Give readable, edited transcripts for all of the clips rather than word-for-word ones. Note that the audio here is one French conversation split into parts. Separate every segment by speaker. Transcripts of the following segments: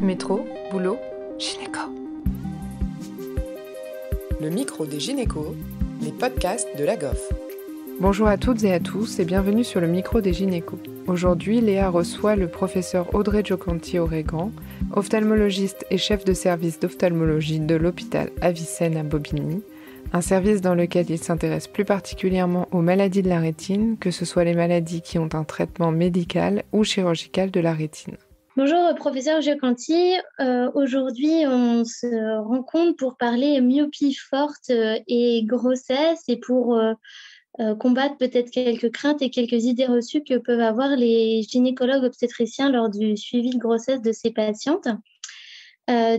Speaker 1: Métro, boulot, gynéco.
Speaker 2: Le micro des gynécos, les podcasts de la GOF.
Speaker 1: Bonjour à toutes et à tous et bienvenue sur le micro des gynécos. Aujourd'hui, Léa reçoit le professeur Audrey Giocanti-Oregan, ophtalmologiste et chef de service d'ophtalmologie de l'hôpital Avicenne à Bobigny, un service dans lequel il s'intéresse plus particulièrement aux maladies de la rétine, que ce soit les maladies qui ont un traitement médical ou chirurgical de la rétine.
Speaker 3: Bonjour professeur Giocanti, aujourd'hui on se rencontre pour parler myopie forte et grossesse et pour combattre peut-être quelques craintes et quelques idées reçues que peuvent avoir les gynécologues obstétriciens lors du suivi de grossesse de ces patientes.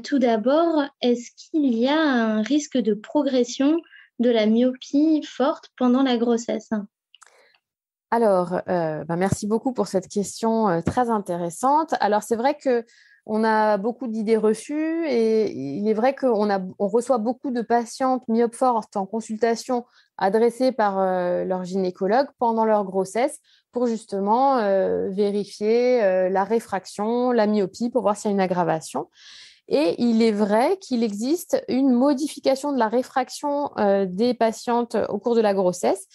Speaker 3: Tout d'abord, est-ce qu'il y a un risque de progression de la myopie forte pendant la grossesse ?
Speaker 4: Alors, merci beaucoup pour cette question très intéressante. Alors, c'est vrai qu'on a beaucoup d'idées reçues et il est vrai qu'on reçoit beaucoup de patientes myopes fortes en consultation adressées par leur gynécologue pendant leur grossesse pour justement vérifier la réfraction, la myopie pour voir s'il y a une aggravation. Et il est vrai qu'il existe une modification de la réfraction des patientes au cours de la grossesse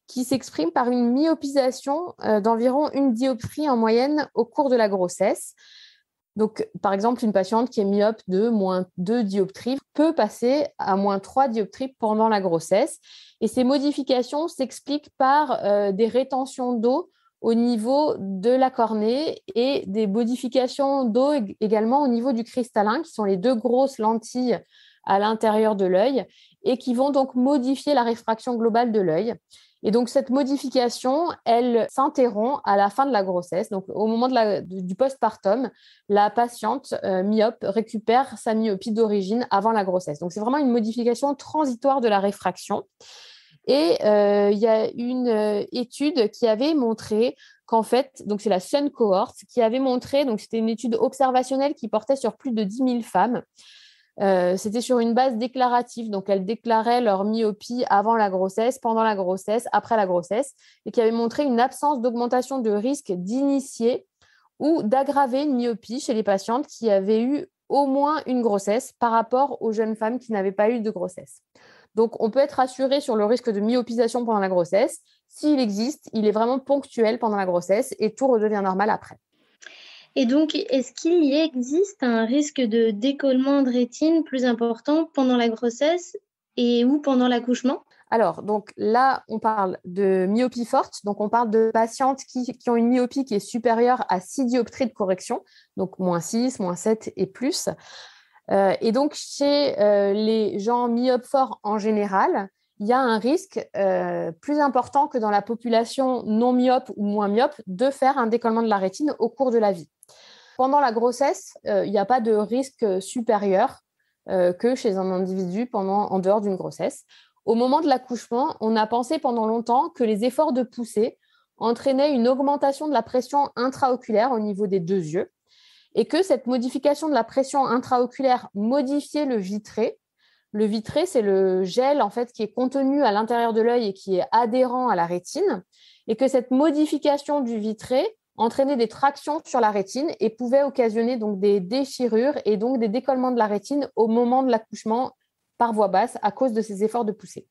Speaker 4: qui s'exprime par une myopisation d'environ 1 dioptrie en moyenne au cours de la grossesse. Donc, par exemple, une patiente qui est myope de moins 2 dioptries peut passer à moins 3 dioptries pendant la grossesse. Et ces modifications s'expliquent par des rétentions d'eau au niveau de la cornée et des modifications d'eau également au niveau du cristallin, qui sont les 2 grosses lentilles à l'intérieur de l'œil et qui vont donc modifier la réfraction globale de l'œil. Et donc, cette modification, elle s'interrompt à la fin de la grossesse. Donc, au moment du postpartum, la patiente myope récupère sa myopie d'origine avant la grossesse. Donc, c'est vraiment une modification transitoire de la réfraction. Et il y a une étude qui avait montré qu'en fait, donc c'est la Sun Cohort, qui avait montré, donc c'était une étude observationnelle qui portait sur plus de 10 000 femmes. C'était sur une base déclarative, donc elles déclaraient leur myopie avant la grossesse, pendant la grossesse, après la grossesse, et qui avait montré une absence d'augmentation de risque d'initier ou d'aggraver une myopie chez les patientes qui avaient eu au moins une grossesse par rapport aux jeunes femmes qui n'avaient pas eu de grossesse. Donc, on peut être rassuré sur le risque de myopisation pendant la grossesse. S'il existe, il est vraiment ponctuel pendant la grossesse et tout redevient normal après.
Speaker 3: Et donc, est-ce qu'il y existe un risque de décollement de rétine plus important pendant la grossesse ou pendant l'accouchement ?
Speaker 4: Alors, donc là, on parle de myopie forte. Donc, on parle de patientes qui ont une myopie qui est supérieure à 6 dioptries de correction, donc moins 6, moins 7 et plus. Et donc, chez les gens myopes forts en général, il y a un risque plus important que dans la population non myope ou moins myope de faire un décollement de la rétine au cours de la vie. Pendant la grossesse, il n'y a pas de risque supérieur que chez un individu en dehors d'une grossesse. Au moment de l'accouchement, on a pensé pendant longtemps que les efforts de poussée entraînaient une augmentation de la pression intraoculaire au niveau des 2 yeux et que cette modification de la pression intraoculaire modifiait le vitré. Le vitré, c'est le gel en fait, qui est contenu à l'intérieur de l'œil et qui est adhérent à la rétine, et que cette modification du vitré entraînait des tractions sur la rétine et pouvait occasionner donc des déchirures et donc des décollements de la rétine au moment de l'accouchement par voie basse à cause de ces efforts de poussée.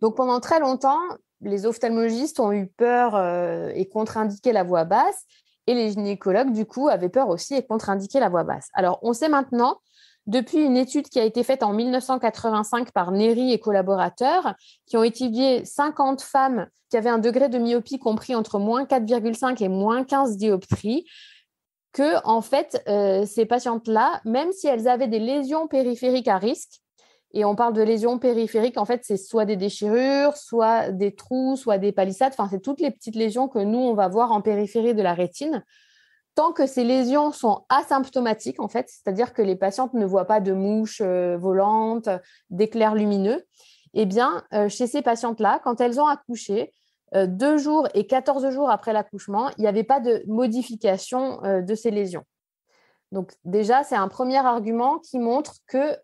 Speaker 4: Donc pendant très longtemps, les ophtalmologistes ont eu peur et contre-indiqué la voie basse, et les gynécologues, du coup, avaient peur aussi et contre-indiqué la voie basse. Alors, on sait maintenant, depuis une étude qui a été faite en 1985 par Neri et collaborateurs, qui ont étudié 50 femmes qui avaient un degré de myopie compris entre moins 4,5 et moins 15 dioptries, que, en fait, ces patientes-là, même si elles avaient des lésions périphériques à risque, et on parle de lésions périphériques, en fait, c'est soit des déchirures, soit des trous, soit des palissades. Enfin, c'est toutes les petites lésions que nous, on va voir en périphérie de la rétine. Tant que ces lésions sont asymptomatiques, en fait, c'est-à-dire que les patientes ne voient pas de mouches volantes, d'éclairs lumineux, eh bien, chez ces patientes-là, quand elles ont accouché, 2 jours et 14 jours après l'accouchement, il n'y avait pas de modification de ces lésions. Donc déjà, c'est un premier argument qui montre que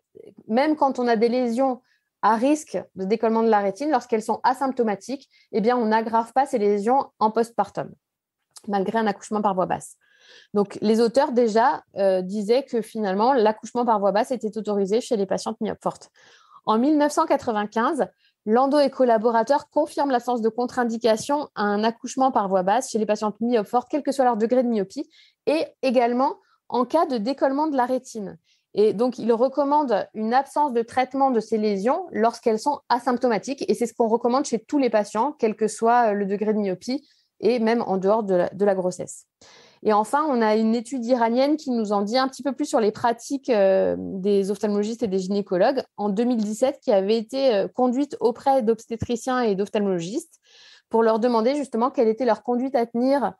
Speaker 4: même quand on a des lésions à risque de décollement de la rétine, lorsqu'elles sont asymptomatiques, eh bien, on n'aggrave pas ces lésions en postpartum, malgré un accouchement par voie basse. Donc, les auteurs déjà disaient que finalement, l'accouchement par voie basse était autorisé chez les patientes myopes fortes. En 1995, Lando et collaborateurs confirment l'absence de contre-indication à un accouchement par voie basse chez les patientes myopes fortes, quel que soit leur degré de myopie, et également en cas de décollement de la rétine. Et donc, ils recommandent une absence de traitement de ces lésions lorsqu'elles sont asymptomatiques. Et c'est ce qu'on recommande chez tous les patients, quel que soit le degré de myopie et même en dehors de la grossesse. Et enfin, on a une étude iranienne qui nous en dit un petit peu plus sur les pratiques des ophtalmologistes et des gynécologues en 2017 qui avait été conduite auprès d'obstétriciens et d'ophtalmologistes pour leur demander justement quelle était leur conduite à tenir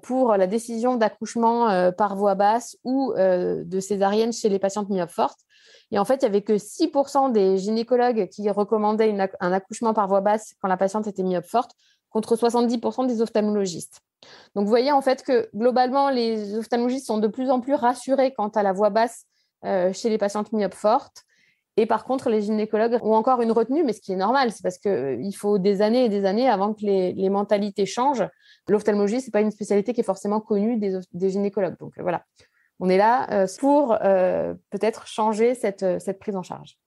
Speaker 4: pour la décision d'accouchement par voie basse ou de césarienne chez les patientes myopes fortes. Et en fait, il n'y avait que 6% des gynécologues qui recommandaient un accouchement par voie basse quand la patiente était myope forte, contre 70% des ophtalmologistes. Donc, vous voyez en fait que globalement, les ophtalmologistes sont de plus en plus rassurés quant à la voie basse chez les patientes myopes fortes. Et par contre, les gynécologues ont encore une retenue, mais ce qui est normal, c'est parce qu'il faut des années et des années avant que les mentalités changent. L'ophtalmologie, ce n'est pas une spécialité qui est forcément connue des gynécologues. Donc voilà, on est là pour peut-être changer cette prise en charge.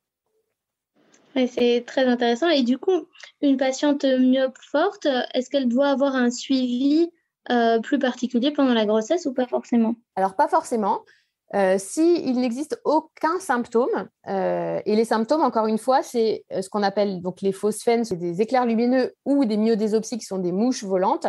Speaker 3: Ouais, c'est très intéressant. Et du coup, une patiente myope forte, est-ce qu'elle doit avoir un suivi plus particulier pendant la grossesse ou pas forcément?
Speaker 4: Alors, pas forcément. S'il n'existe aucun symptôme, et les symptômes, encore une fois, c'est ce qu'on appelle donc les phosphènes, c'est des éclairs lumineux ou des myodésopsies qui sont des mouches volantes.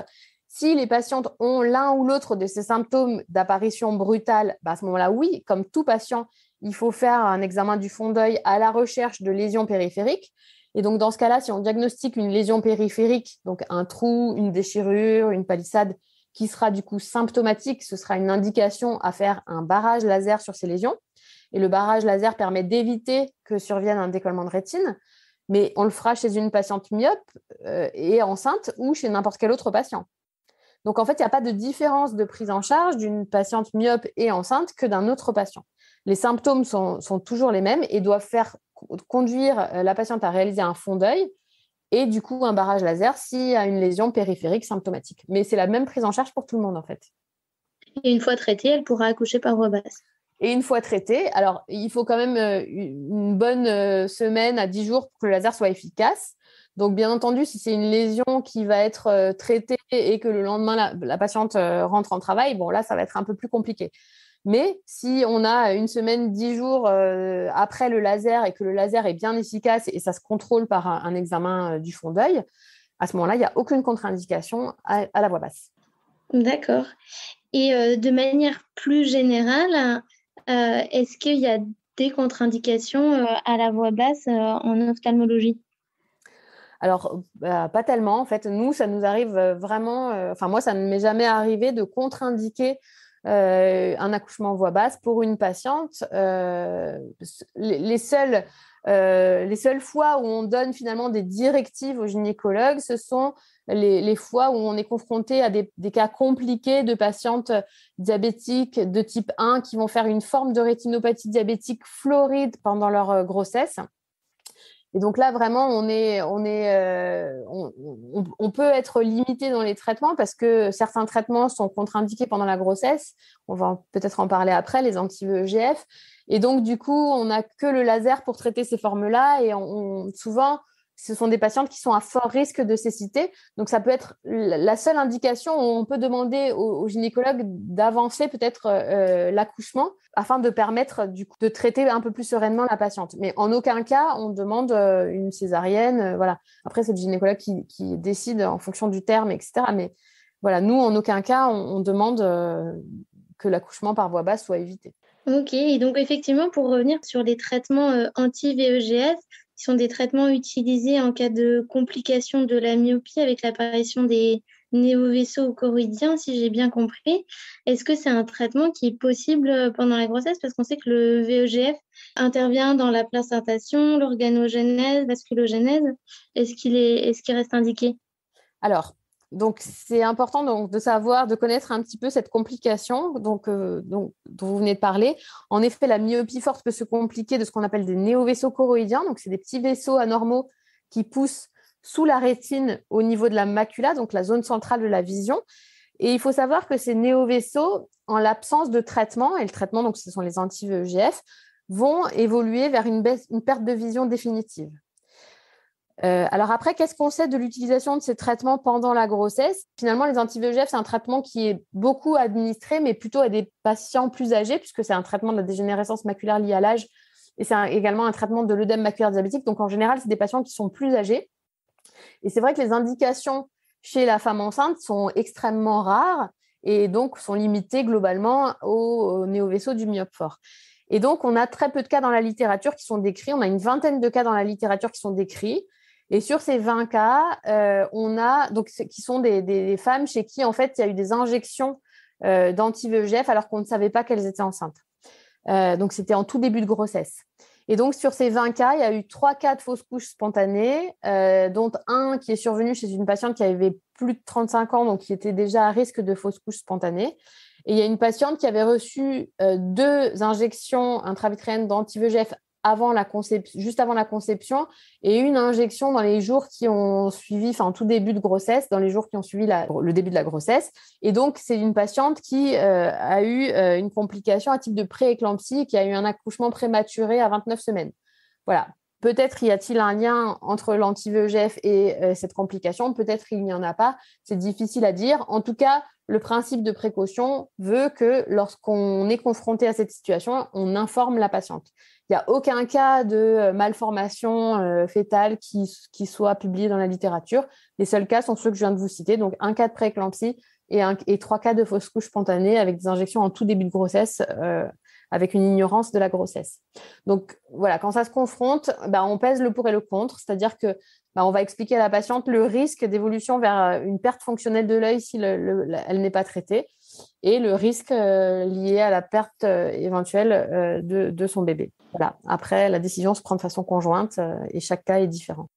Speaker 4: Si les patientes ont l'un ou l'autre de ces symptômes d'apparition brutale, à ce moment-là, oui, comme tout patient, il faut faire un examen du fond d'œil à la recherche de lésions périphériques. Et donc, dans ce cas-là, si on diagnostique une lésion périphérique, donc un trou, une déchirure, une palissade, qui sera du coup symptomatique, ce sera une indication à faire un barrage laser sur ces lésions. Et le barrage laser permet d'éviter que survienne un décollement de rétine, mais on le fera chez une patiente myope et enceinte ou chez n'importe quel autre patient. Donc, en fait, il n'y a pas de différence de prise en charge d'une patiente myope et enceinte que d'un autre patient. Les symptômes sont toujours les mêmes et doivent faire conduire la patiente à réaliser un fond d'œil et du coup un barrage laser s'il y a une lésion périphérique symptomatique. Mais c'est la même prise en charge pour tout le monde en fait.
Speaker 3: Et une fois traitée, elle pourra accoucher par voie basse.
Speaker 4: Et une fois traitée, alors il faut quand même une bonne semaine à 10 jours pour que le laser soit efficace. Donc bien entendu, si c'est une lésion qui va être traitée et que le lendemain la patiente rentre en travail, bon là ça va être un peu plus compliqué. Mais si on a une semaine, 10 jours après le laser et que le laser est bien efficace et ça se contrôle par un examen du fond d'œil, à ce moment-là, il n'y a aucune contre-indication à la voie basse.
Speaker 3: D'accord. Et de manière plus générale, est-ce qu'il y a des contre-indications à la voie basse en ophtalmologie?
Speaker 4: Alors, pas tellement. En fait, nous, ça nous arrive vraiment... moi, ça ne m'est jamais arrivé de contre-indiquer un accouchement voie basse pour une patiente. Les seules fois où on donne finalement des directives aux gynécologues, ce sont les fois où on est confronté à des cas compliqués de patientes diabétiques de type 1 qui vont faire une forme de rétinopathie diabétique floride pendant leur grossesse. Et donc là, vraiment, on peut être limité dans les traitements parce que certains traitements sont contre-indiqués pendant la grossesse. On va peut-être en parler après, les anti-VEGF. Et donc, du coup, on n'a que le laser pour traiter ces formes-là. Et souvent, ce sont des patientes qui sont à fort risque de cécité. Donc, ça peut être la seule indication où on peut demander au gynécologue d'avancer peut-être l'accouchement afin de permettre du coup, de traiter un peu plus sereinement la patiente. Mais en aucun cas, on demande une césarienne. Voilà. Après, c'est le gynécologue qui décide en fonction du terme, etc. Mais voilà, nous, en aucun cas, on demande que l'accouchement par voie basse soit évité.
Speaker 3: Ok, et donc effectivement, pour revenir sur les traitements anti-VEGF, qui sont des traitements utilisés en cas de complications de la myopie avec l'apparition des néovaisseaux choroïdiens, si j'ai bien compris. Est-ce que c'est un traitement qui est possible pendant la grossesse? Parce qu'on sait que le VEGF intervient dans la placentation, l'organogénèse, vasculogénèse. Est-ce qu'il reste indiqué?
Speaker 4: Alors, donc, c'est important donc, de connaître un petit peu cette complication dont vous venez de parler. En effet, la myopie forte peut se compliquer de ce qu'on appelle des néovaisseaux choroïdiens. Donc, c'est des petits vaisseaux anormaux qui poussent sous la rétine au niveau de la macula, donc la zone centrale de la vision. Et il faut savoir que ces néovaisseaux, en l'absence de traitement, et le traitement, donc ce sont les anti-VEGF, vont évoluer vers une perte de vision définitive. Alors après, qu'est-ce qu'on sait de l'utilisation de ces traitements pendant la grossesse? Finalement, les anti-VEGF, c'est un traitement qui est beaucoup administré, mais plutôt à des patients plus âgés, puisque c'est un traitement de la dégénérescence maculaire liée à l'âge, et c'est également un traitement de l'œdème maculaire diabétique. Donc, en général, c'est des patients qui sont plus âgés. Et c'est vrai que les indications chez la femme enceinte sont extrêmement rares et donc sont limitées globalement aux néovaisseaux du myope fort. Et donc, on a très peu de cas dans la littérature qui sont décrits. On a une vingtaine de cas dans la littérature qui sont décrits. Et sur ces 20 cas, on a donc qui sont des femmes chez qui, en fait, il y a eu des injections d'anti-VEGF alors qu'on ne savait pas qu'elles étaient enceintes. Donc, c'était en tout début de grossesse. Et donc, sur ces 20 cas, il y a eu 3 cas de fausse couche spontanée, dont un qui est survenu chez une patiente qui avait plus de 35 ans, donc qui était déjà à risque de fausse couche spontanée. Et il y a une patiente qui avait reçu 2 injections intravitréennes d'anti-VEGF juste avant la conception et une injection dans les jours qui ont suivi, en tout début de grossesse, dans les jours qui ont suivi le début de la grossesse. Et donc, c'est une patiente qui a eu une complication à type de pré-éclampsie et qui a eu un accouchement prématuré à 29 semaines. Voilà. Peut-être y a-t-il un lien entre l'anti-VEGF et cette complication, peut-être il n'y en a pas, c'est difficile à dire. En tout cas, le principe de précaution veut que lorsqu'on est confronté à cette situation, on informe la patiente. Il n'y a aucun cas de malformation fœtale qui soit publié dans la littérature. Les seuls cas sont ceux que je viens de vous citer, donc un cas de pré-éclampsie et 3 cas de fausse couche spontanée avec des injections en tout début de grossesse avec une ignorance de la grossesse. Donc voilà, quand ça se confronte, on pèse le pour et le contre, c'est-à-dire que on va expliquer à la patiente le risque d'évolution vers une perte fonctionnelle de l'œil si elle n'est pas traitée et le risque lié à la perte éventuelle de son bébé. Voilà. Après, la décision se prend de façon conjointe et chaque cas est différent.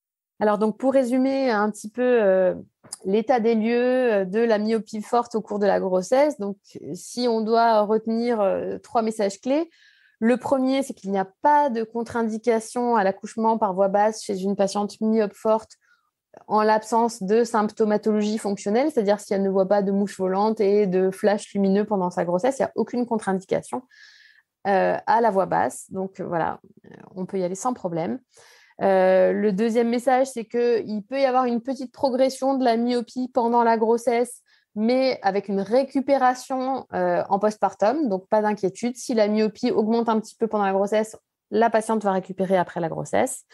Speaker 4: Alors, donc, pour résumer un petit peu l'état des lieux de la myopie forte au cours de la grossesse, donc, si on doit retenir 3 messages clés, le premier, c'est qu'il n'y a pas de contre-indication à l'accouchement par voie basse chez une patiente myope forte en l'absence de symptomatologie fonctionnelle, c'est-à-dire si elle ne voit pas de mouches volantes et de flashs lumineux pendant sa grossesse, il n'y a aucune contre-indication à la voie basse. Donc, voilà, on peut y aller sans problème. Le deuxième message, c'est qu'il peut y avoir une petite progression de la myopie pendant la grossesse, mais avec une récupération en postpartum, donc pas d'inquiétude. Si la myopie augmente un petit peu pendant la grossesse, la patiente va récupérer après la grossesse.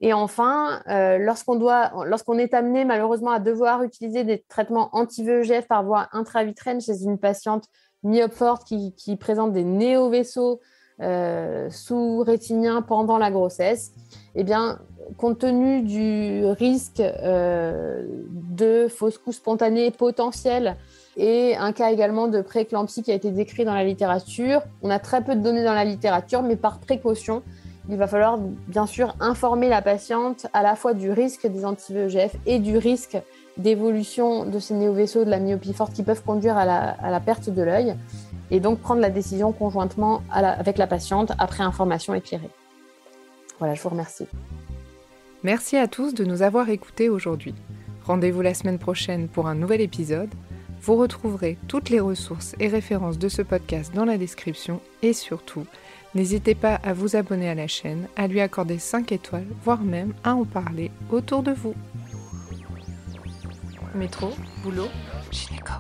Speaker 4: Et enfin, lorsqu'on est amené malheureusement à devoir utiliser des traitements anti-VEGF par voie intravitréenne chez une patiente myope forte qui présente des néovaisseaux sous-rétiniens pendant la grossesse, eh bien, compte tenu du risque de fausse couche spontanée potentielle et un cas également de pré-éclampsie qui a été décrit dans la littérature, on a très peu de données dans la littérature, mais par précaution, il va falloir bien sûr informer la patiente à la fois du risque des anti-VEGF et du risque d'évolution de ces néovaisseaux de la myopie forte qui peuvent conduire à la perte de l'œil et donc prendre la décision conjointement avec la patiente après information éclairée. Voilà, je vous remercie.
Speaker 1: Merci à tous de nous avoir écoutés aujourd'hui. Rendez-vous la semaine prochaine pour un nouvel épisode. Vous retrouverez toutes les ressources et références de ce podcast dans la description et surtout, n'hésitez pas à vous abonner à la chaîne, à lui accorder 5 étoiles, voire même à en parler autour de vous. Métro, boulot, gynéco.